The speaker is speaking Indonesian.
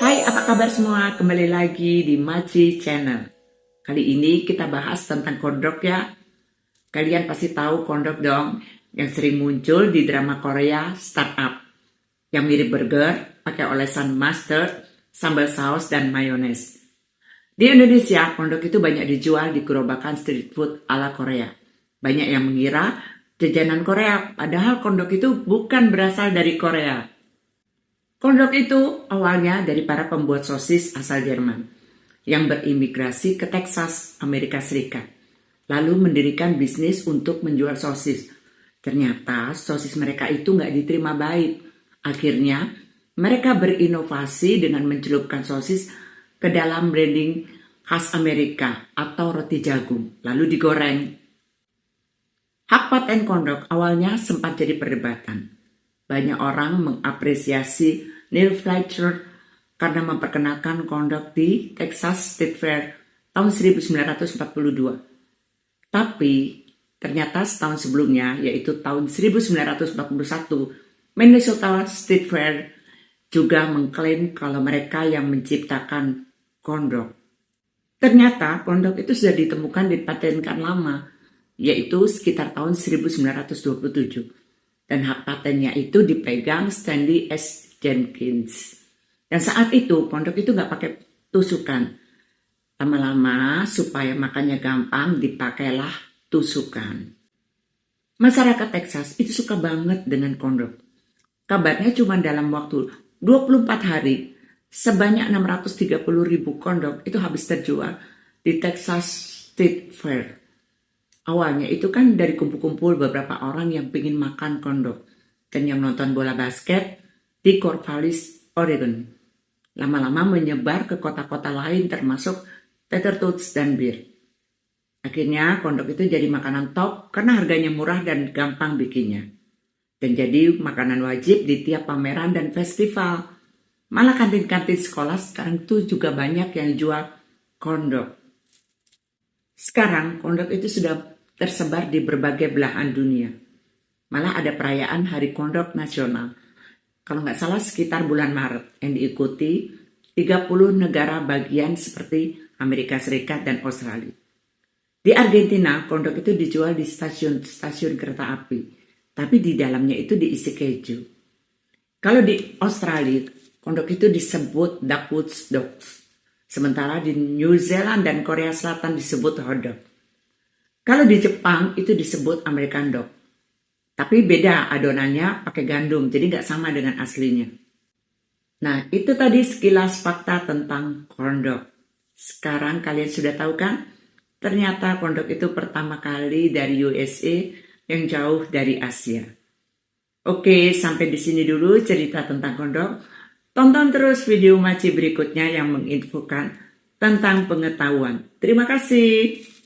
Hai, apa kabar semua? Kembali lagi di Maci Channel. Kali ini kita bahas tentang kondok ya. Kalian pasti tahu kondok dong, yang sering muncul di drama Korea startup. Yang mirip burger, pakai olesan mustard, sambal saus, dan mayones. Di Indonesia, kondok itu banyak dijual di gerobakan street food ala Korea. Banyak yang mengira jajanan Korea, padahal kondok itu bukan berasal dari Korea. Kondok itu awalnya dari para pembuat sosis asal Jerman yang berimigrasi ke Texas, Amerika Serikat. Lalu mendirikan bisnis untuk menjual sosis. Ternyata sosis mereka itu nggak diterima baik. Akhirnya mereka berinovasi dengan mencelupkan sosis ke dalam branding khas Amerika atau roti jagung, lalu digoreng. Hak paten kondok awalnya sempat jadi perdebatan. Banyak orang mengapresiasi Neil Fletcher karena memperkenalkan kondok di Texas State Fair tahun 1942. Tapi ternyata setahun sebelumnya, yaitu tahun 1941, Minnesota State Fair juga mengklaim kalau mereka yang menciptakan kondok. Ternyata kondok itu sudah ditemukan dipatenkan lama, yaitu sekitar tahun 1927. Dan hak patennya itu dipegang Stanley S. Jenkins. Dan saat itu kondok itu nggak pakai tusukan. Lama-lama supaya makannya gampang dipakailah tusukan. Masyarakat Texas itu suka banget dengan kondok. Kabarnya cuma dalam waktu 24 hari sebanyak 630.000 kondok itu habis terjual di Texas State Fair. Awalnya itu kan dari kumpul-kumpul beberapa orang yang ingin makan kondok dan yang nonton bola basket di Corvallis, Oregon. Lama-lama menyebar ke kota-kota lain termasuk Tater Tots dan Bir. Akhirnya kondok itu jadi makanan top karena harganya murah dan gampang bikinnya. Dan jadi makanan wajib di tiap pameran dan festival. Malah kantin-kantin sekolah sekarang tuh juga banyak yang jual kondok. Sekarang kondok itu sudah tersebar di berbagai belahan dunia. Malah ada perayaan Hari Kondok Nasional. Kalau nggak salah sekitar bulan Maret yang diikuti 30 negara bagian seperti Amerika Serikat dan Australia. Di Argentina, kondok itu dijual di stasiun kereta api, tapi di dalamnya itu diisi keju. Kalau di Australia, kondok itu disebut Duckwood's Dogs. Sementara di New Zealand dan Korea Selatan disebut hotdog. Kalau di Jepang itu disebut American dog. Tapi beda adonannya pakai gandum, jadi nggak sama dengan aslinya. Nah, itu tadi sekilas fakta tentang kondok. Sekarang kalian sudah tahu kan? Ternyata kondok itu pertama kali dari USA yang jauh dari Asia. Oke, sampai di sini dulu cerita tentang kondok. Tonton terus video Maci berikutnya yang menginfokan tentang pengetahuan. Terima kasih.